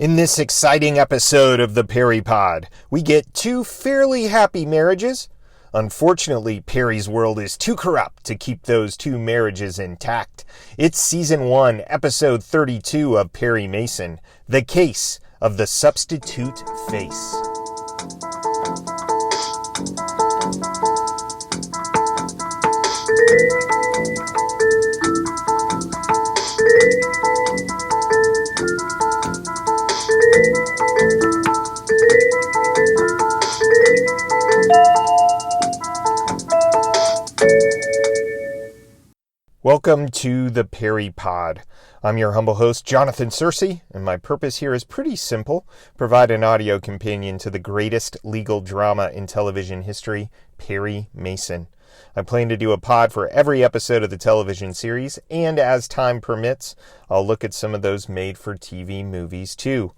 In this exciting episode of the Perry Pod, we get two fairly happy marriages. Unfortunately, Perry's world is too corrupt to keep those two marriages intact. It's Season 1, Episode 32 of Perry Mason, The Case of the Substitute Face. Welcome to the Perry Pod. I'm your humble host, Jonathan Searcy, and my purpose here is pretty simple: provide an audio companion to the greatest legal drama in television history, Perry Mason. I plan to do a pod for every episode of the television series, and as time permits, I'll look at some of those made-for-TV movies too.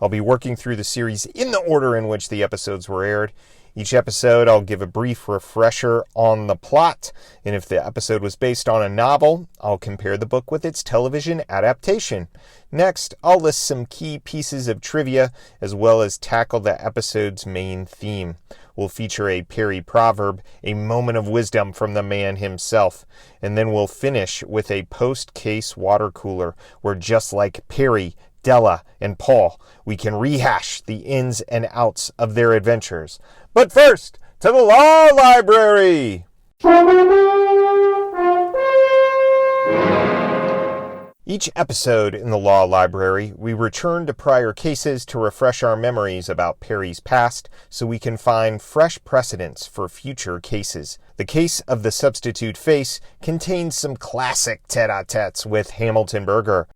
I'll be working through the series in the order in which the episodes were aired. Each episode, I'll give a brief refresher on the plot, and if the episode was based on a novel, I'll compare the book with its television adaptation. Next, I'll list some key pieces of trivia, as well as tackle the episode's main theme. We'll feature a Perry proverb, a moment of wisdom from the man himself, and then we'll finish with a post-case water cooler, where just like Perry, Della, and Paul, we can rehash the ins and outs of their adventures. But first, to the law library! Each episode in the law library, we return to prior cases to refresh our memories about Perry's past so we can find fresh precedents for future cases. The case of the substitute face contains some classic tete-a-tetes with Hamilton Berger,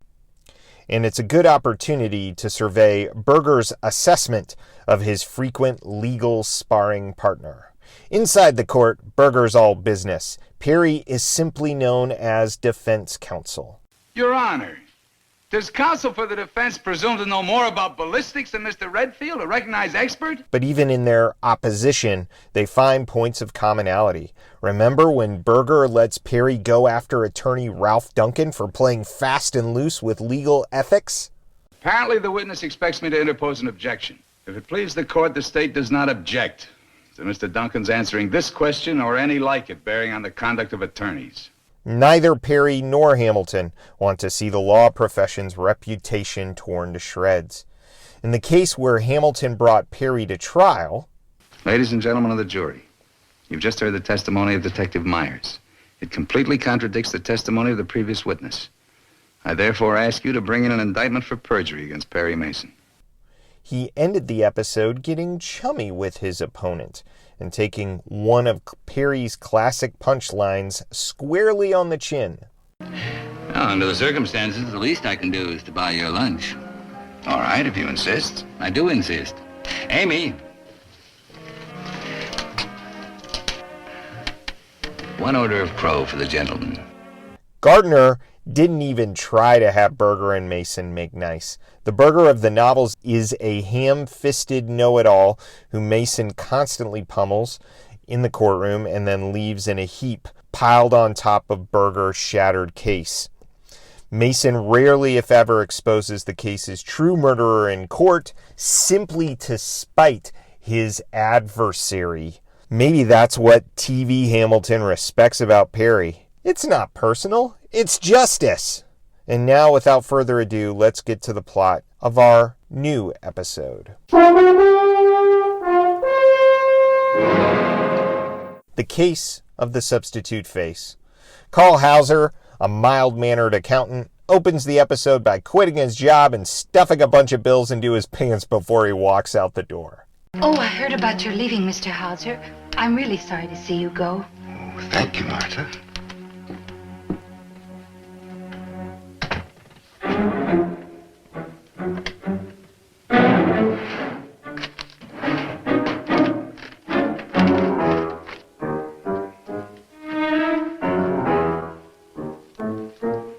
and it's a good opportunity to survey Berger's assessment of his frequent legal sparring partner. Inside the court, Berger's all business. Perry is simply known as defense counsel. Your Honor, does counsel for the defense presume to know more about ballistics than Mr. Redfield, a recognized expert? But even in their opposition, they find points of commonality. Remember when Berger lets Perry go after attorney Ralph Duncan for playing fast and loose with legal ethics? Apparently the witness expects me to interpose an objection. If it pleases the court, the state does not object to Mr. Duncan's answering this question or any like it bearing on the conduct of attorneys. Neither Perry nor Hamilton want to see the law profession's reputation torn to shreds. In the case where Hamilton brought Perry to trial... Ladies and gentlemen of the jury, you've just heard the testimony of Detective Myers. It completely contradicts the testimony of the previous witness. I therefore ask you to bring in an indictment for perjury against Perry Mason. He ended the episode getting chummy with his opponent and taking one of Perry's classic punchlines squarely on the chin. Well, under the circumstances, the least I can do is to buy your lunch. All right, if you insist. I do insist. Amy! One order of crow for the gentleman. Gardner didn't even try to have Berger and Mason make nice. The Berger of the novels is a ham-fisted know-it-all who Mason constantly pummels in the courtroom and then leaves in a heap piled on top of Berger's shattered case. Mason rarely, if ever, exposes the case's true murderer in court simply to spite his adversary. Maybe that's what TV Hamilton respects about Perry. It's not personal, it's justice. And now, without further ado, let's get to the plot of our new episode. The Case of the Substitute Face. Carl Hauser, a mild-mannered accountant, opens the episode by quitting his job and stuffing a bunch of bills into his pants before he walks out the door. Oh, I heard about your leaving, Mr. Hauser. I'm really sorry to see you go. Oh, thank you, Martha.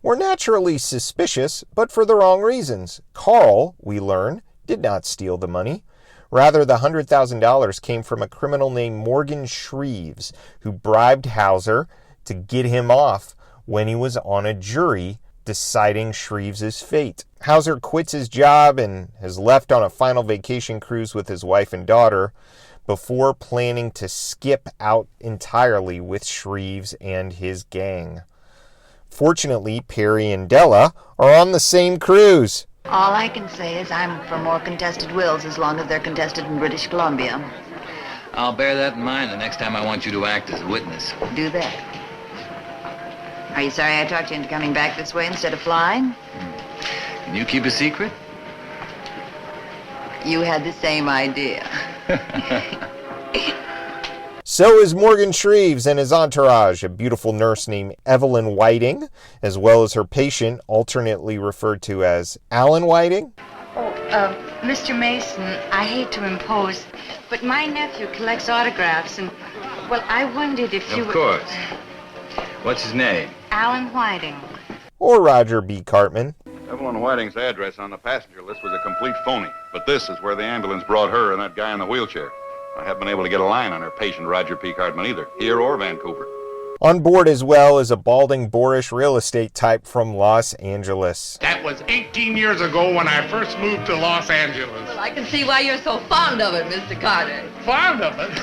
We're naturally suspicious, but for the wrong reasons. Carl, we learn, did not steal the money. Rather, the $100,000 came from a criminal named Morgan Shreves, who bribed Hauser to get him off when he was on a jury deciding Shreves' fate. Hauser quits his job and has left on a final vacation cruise with his wife and daughter before planning to skip out entirely with Shreves and his gang. Fortunately, Perry and Della are on the same cruise. All I can say is I'm for more contested wills as long as they're contested in British Columbia. I'll bear that in mind the next time I want you to act as a witness. Do that. Are you sorry I talked you into coming back this way instead of flying? Can you keep a secret? You had the same idea. So is Morgan Shreves and his entourage, a beautiful nurse named Evelyn Whiting, as well as her patient, alternately referred to as Alan Whiting. Mr. Mason, I hate to impose, but my nephew collects autographs, and, well, I wondered if you Of course. What's his name? Alan Whiting. Or Roger B. Cartman. Evelyn Whiting's address on the passenger list was a complete phony, but this is where the ambulance brought her and that guy in the wheelchair. I haven't been able to get a line on her patient, Roger P. Cartman, either, here or Vancouver. On board as well is a balding, boorish real estate type from Los Angeles. That was 18 years ago when I first moved to Los Angeles. Well, I can see why you're so fond of it, Mr. Carter. Fond of it?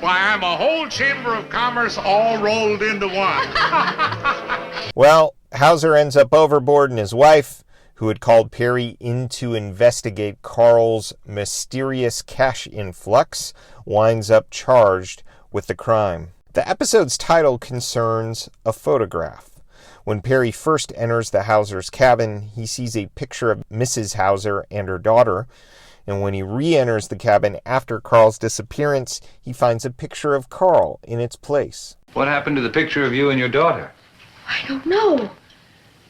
Why, I'm a whole Chamber of Commerce all rolled into one. Well, Hauser ends up overboard, and his wife, who had called Perry in to investigate Carl's mysterious cash influx, winds up charged with the crime. The episode's title concerns a photograph. When Perry first enters the Hauser's cabin, he sees a picture of Mrs. Hauser and her daughter, and when he re-enters the cabin after Carl's disappearance, he finds a picture of Carl in its place. What happened to the picture of you and your daughter? I don't know.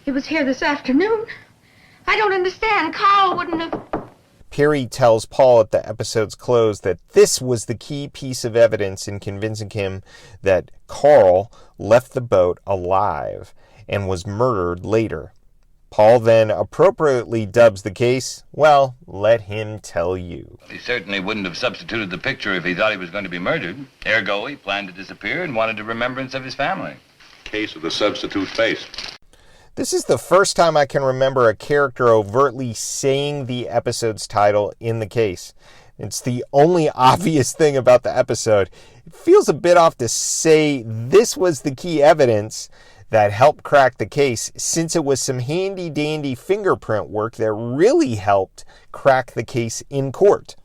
It was here this afternoon. I don't understand. Carl wouldn't have... Perry tells Paul at the episode's close that this was the key piece of evidence in convincing him that Carl left the boat alive and was murdered later. Paul then appropriately dubs the case, well, let him tell you. He certainly wouldn't have substituted the picture if he thought he was going to be murdered. Ergo, he planned to disappear and wanted a remembrance of his family. Case of the substitute face. This is the first time I can remember a character overtly saying the episode's title in the case. It's the only obvious thing about the episode. It feels a bit off to say this was the key evidence that helped crack the case, since it was some handy-dandy fingerprint work that really helped crack the case in court.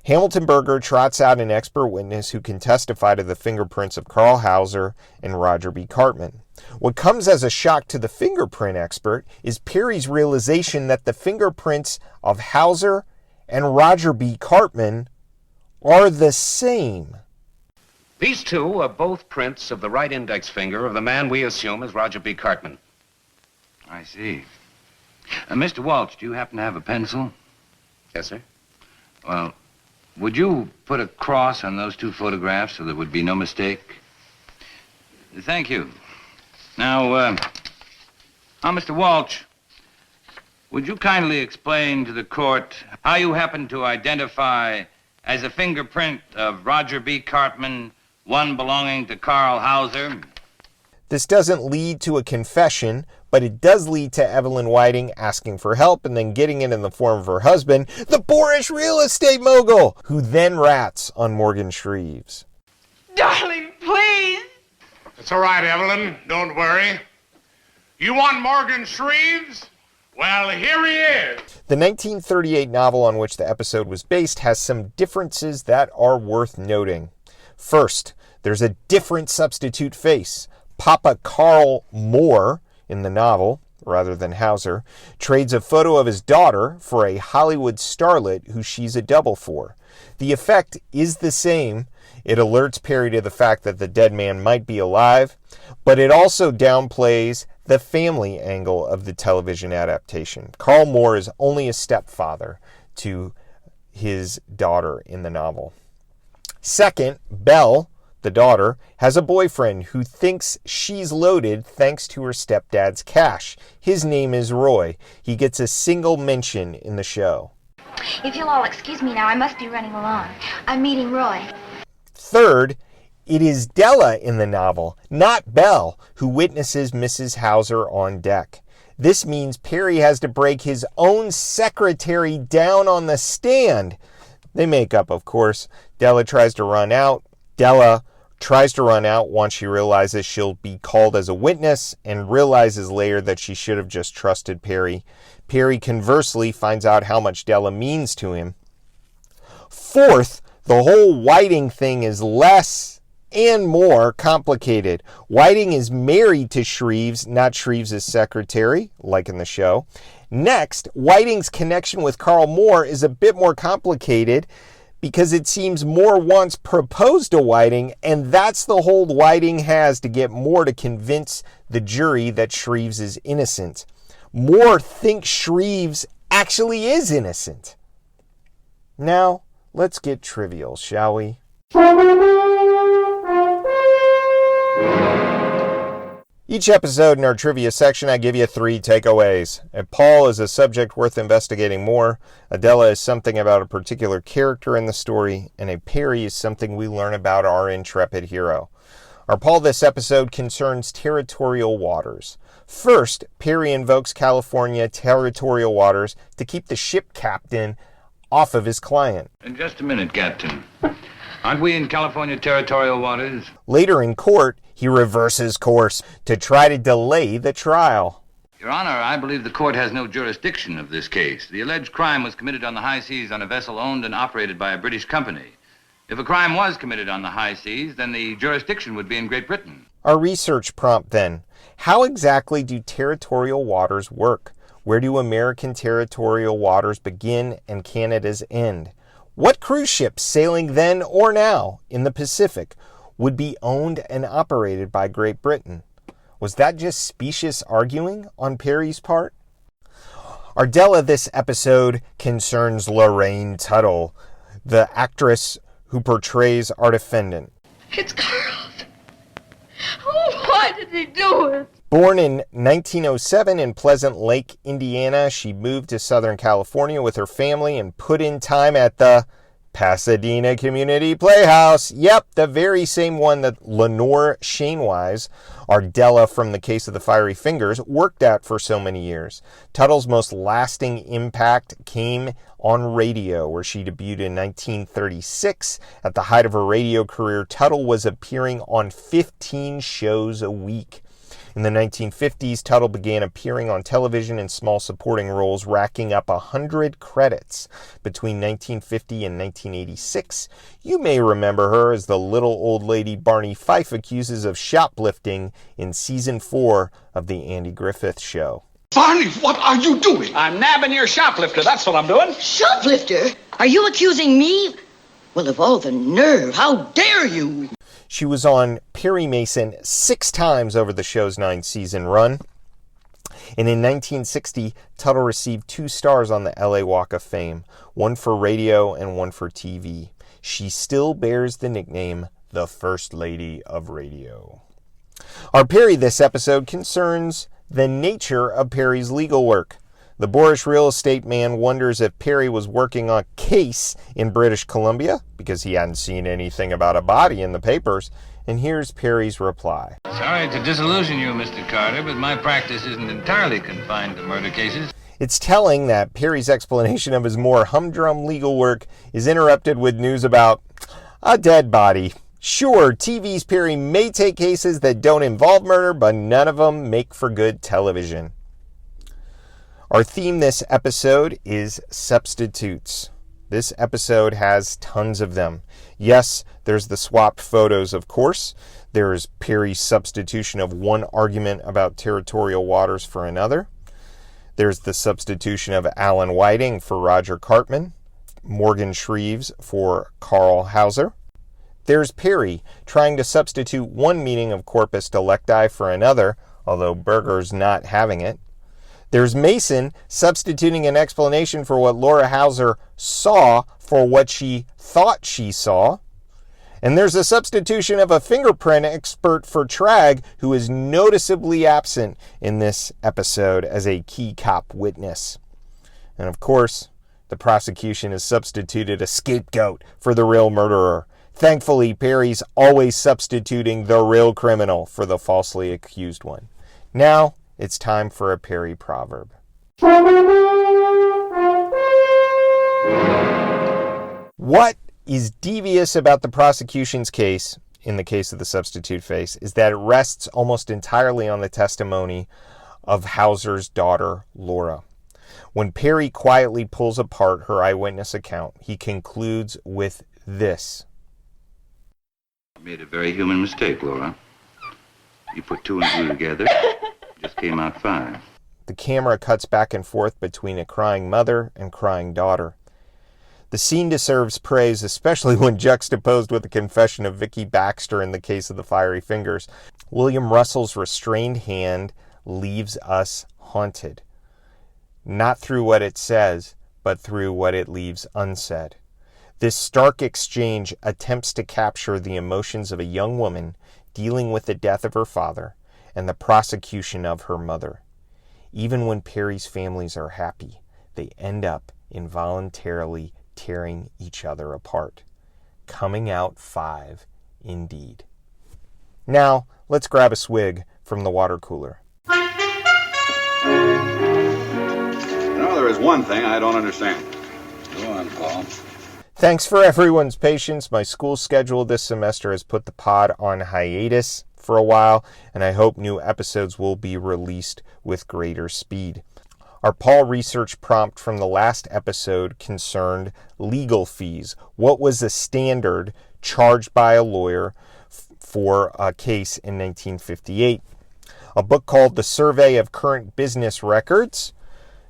Hamilton Berger trots out an expert witness who can testify to the fingerprints of Carl Hauser and Roger B. Cartman. What comes as a shock to the fingerprint expert is Perry's realization that the fingerprints of Hauser and Roger B. Cartman are the same. These two are both prints of the right index finger of the man we assume is Roger B. Cartman. I see. Mr. Walsh, do you happen to have a pencil? Yes, sir. Well, would you put a cross on those two photographs so there would be no mistake? Thank you. Now, Mr. Walsh, would you kindly explain to the court how you happen to identify as a fingerprint of Roger B. Cartman one belonging to Carl Hauser? This doesn't lead to a confession, but it does lead to Evelyn Whiting asking for help and then getting it in the form of her husband, the boorish real estate mogul, who then rats on Morgan Shreves. Darling, please. It's all right, Evelyn. Don't worry. You want Morgan Shreves? Well, here he is. The 1938 novel on which the episode was based has some differences that are worth noting. First, there's a different substitute face. Papa Carl Moore, in the novel, rather than Hauser, trades a photo of his daughter for a Hollywood starlet who she's a double for. The effect is the same. It alerts Perry to the fact that the dead man might be alive, but it also downplays the family angle of the television adaptation. Carl Moore is only a stepfather to his daughter in the novel. Second, Belle, the daughter, has a boyfriend who thinks she's loaded thanks to her stepdad's cash. His name is Roy. He gets a single mention in the show. If you'll all excuse me now, I must be running along. I'm meeting Roy. Third, it is Della in the novel, not Belle, who witnesses Mrs. Hauser on deck. This means Perry has to break his own secretary down on the stand. They make up, of course. Della tries to run out once she realizes she'll be called as a witness and realizes later that she should have just trusted Perry. Perry conversely finds out how much Della means to him. Fourth, the whole Whiting thing is less and more complicated. Whiting is married to Shreves, not Shreves' secretary, like in the show. Next, Whiting's connection with Carl Moore is a bit more complicated because it seems Moore once proposed to Whiting, and that's the hold Whiting has to get Moore to convince the jury that Shreves is innocent. Moore thinks Shreves actually is innocent. Now, let's get trivial, shall we? Each episode in our trivia section, I give you 3 takeaways. A Paul is a subject worth investigating more, a Della is something about a particular character in the story, and a Perry is something we learn about our intrepid hero. Our Paul this episode concerns territorial waters. First, Perry invokes California territorial waters to keep the ship captain off of his client. In just a minute, Captain. Aren't we in California territorial waters? Later in court, he reverses course to try to delay the trial. Your Honor, I believe the court has no jurisdiction of this case. The alleged crime was committed on the high seas on a vessel owned and operated by a British company. If a crime was committed on the high seas, then the jurisdiction would be in Great Britain. Our research prompt then. How exactly do territorial waters work? Where do American territorial waters begin and Canada's end? What cruise ships sailing then or now in the Pacific would be owned and operated by Great Britain? Was that just specious arguing on Perry's part? Our Della this episode concerns Lorraine Tuttle, the actress who portrays our defendant. It's Carl. Oh, why did he do it? Born in 1907 in Pleasant Lake, Indiana, she moved to Southern California with her family and put in time at the Pasadena Community Playhouse. Yep, the very same one that Lenore Shanewise, our Della from The Case of the Fiery Fingers, worked at for so many years. Tuttle's most lasting impact came on radio, where she debuted in 1936. At the height of her radio career, Tuttle was appearing on 15 shows a week. In the 1950s, Tuttle began appearing on television in small supporting roles, racking up 100 credits. Between 1950 and 1986, you may remember her as the little old lady Barney Fife accuses of shoplifting in Season 4 of The Andy Griffith Show. Barney, what are you doing? I'm nabbing your shoplifter, that's what I'm doing. Shoplifter? Are you accusing me? Well, of all the nerve, how dare you? She was on Perry Mason 6 times over the show's 9-season run. And in 1960, Tuttle received 2 stars on the LA Walk of Fame, one for radio and one for TV. She still bears the nickname the First Lady of Radio. Our Perry this episode concerns the nature of Perry's legal work. The boorish real estate man wonders if Perry was working on a case in British Columbia because he hadn't seen anything about a body in the papers. And here's Perry's reply. Sorry to disillusion you, Mr. Carter, but my practice isn't entirely confined to murder cases. It's telling that Perry's explanation of his more humdrum legal work is interrupted with news about a dead body. Sure, TV's Perry may take cases that don't involve murder, but none of them make for good television. Our theme this episode is substitutes. This episode has tons of them. Yes, there's the swapped photos, of course. There's Perry's substitution of one argument about territorial waters for another. There's the substitution of Alan Whiting for Roger Cartman, Morgan Shreves for Carl Hauser. There's Perry trying to substitute one meaning of corpus delicti for another, although Berger's not having it. There's Mason substituting an explanation for what Laura Hauser saw for what she thought she saw. And there's a substitution of a fingerprint expert for Tragg, who is noticeably absent in this episode as a key cop witness. And of course, the prosecution has substituted a scapegoat for the real murderer. Thankfully, Perry's always substituting the real criminal for the falsely accused one. Now, it's time for a Perry proverb. What is devious about the prosecution's case, in the case of the substitute face, is that it rests almost entirely on the testimony of Hauser's daughter, Laura. When Perry quietly pulls apart her eyewitness account, he concludes with this. You made a very human mistake, Laura. You put 2 and 2 together, it just came out 5. The camera cuts back and forth between a crying mother and crying daughter. The scene deserves praise, especially when juxtaposed with the confession of Vicki Baxter in the case of the fiery fingers. William Russell's restrained hand leaves us haunted, not through what it says, but through what it leaves unsaid. This stark exchange attempts to capture the emotions of a young woman dealing with the death of her father and the prosecution of her mother. Even when Perry's families are happy, they end up involuntarily tearing each other apart. Coming out 5, indeed. Now, let's grab a swig from the water cooler. You know, there is one thing I don't understand. Go on, Paul. Thanks for everyone's patience. My school schedule this semester has put the pod on hiatus for a while, and I hope new episodes will be released with greater speed. Our Paul research prompt from the last episode concerned legal fees. What was the standard charged by a lawyer for a case in 1958? A book called The Survey of Current Business Records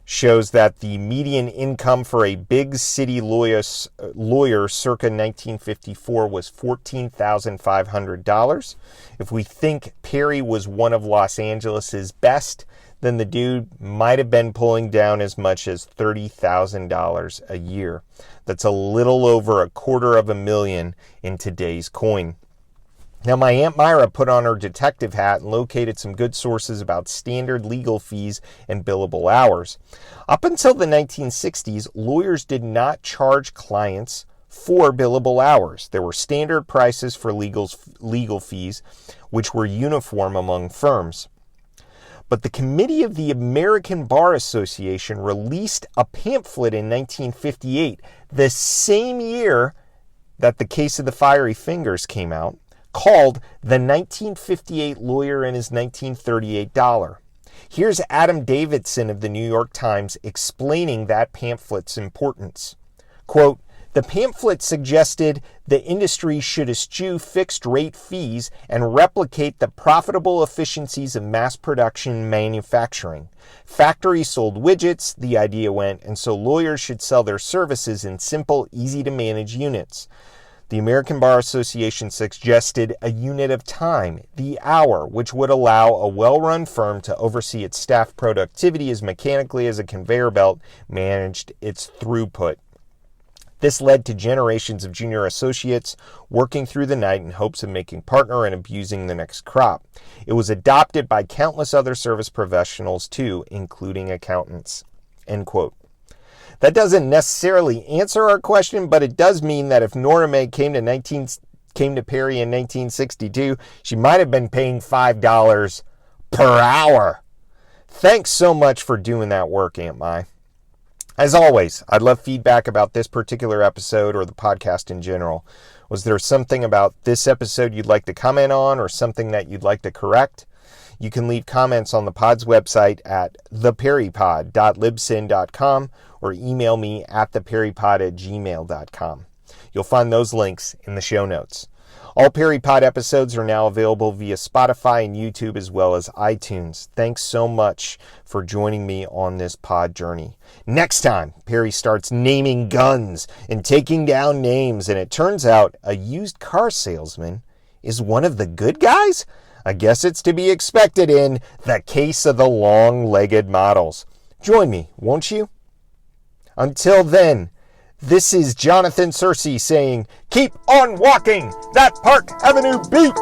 shows that the median income for a big city lawyer circa 1954 was $14,500. If we think Perry was one of Los Angeles's best, then the dude might have been pulling down as much as $30,000 a year. That's a little over $250,000 in today's coin. Now, my Aunt Myra put on her detective hat and located some good sources about standard legal fees and billable hours. Up until the 1960s, lawyers did not charge clients for billable hours. There were standard prices for legal fees, which were uniform among firms. But the Committee of the American Bar Association released a pamphlet in 1958, the same year that the case of the fiery fingers came out, called The 1958 Lawyer and His $1938. Here's Adam Davidson of the New York Times explaining that pamphlet's importance. Quote, "The pamphlet suggested the industry should eschew fixed-rate fees and replicate the profitable efficiencies of mass production manufacturing. Factories sold widgets, the idea went, and so lawyers should sell their services in simple, easy-to-manage units. The American Bar Association suggested a unit of time, the hour, which would allow a well-run firm to oversee its staff productivity as mechanically as a conveyor belt managed its throughput. This led to generations of junior associates working through the night in hopes of making partner and abusing the next crop. It was adopted by countless other service professionals too, including accountants." End quote. That doesn't necessarily answer our question, but it does mean that if Nora May came to Perry in 1962, she might have been paying $5 per hour. Thanks so much for doing that work, Aunt Mai. As always, I'd love feedback about this particular episode or the podcast in general. Was there something about this episode you'd like to comment on or something that you'd like to correct? You can leave comments on the pod's website at theperrypod.libsyn.com or email me at theperrypod@gmail.com. You'll find those links in the show notes. All PerryPod episodes are now available via Spotify and YouTube as well as iTunes. Thanks so much for joining me on this pod journey. Next time, Perry starts naming guns and taking down names, and it turns out a used car salesman is one of the good guys? I guess it's to be expected in The Case of the Long-Legged Models. Join me, won't you? Until then, this is Jonathan Searcy saying, keep on walking that Park Avenue beat!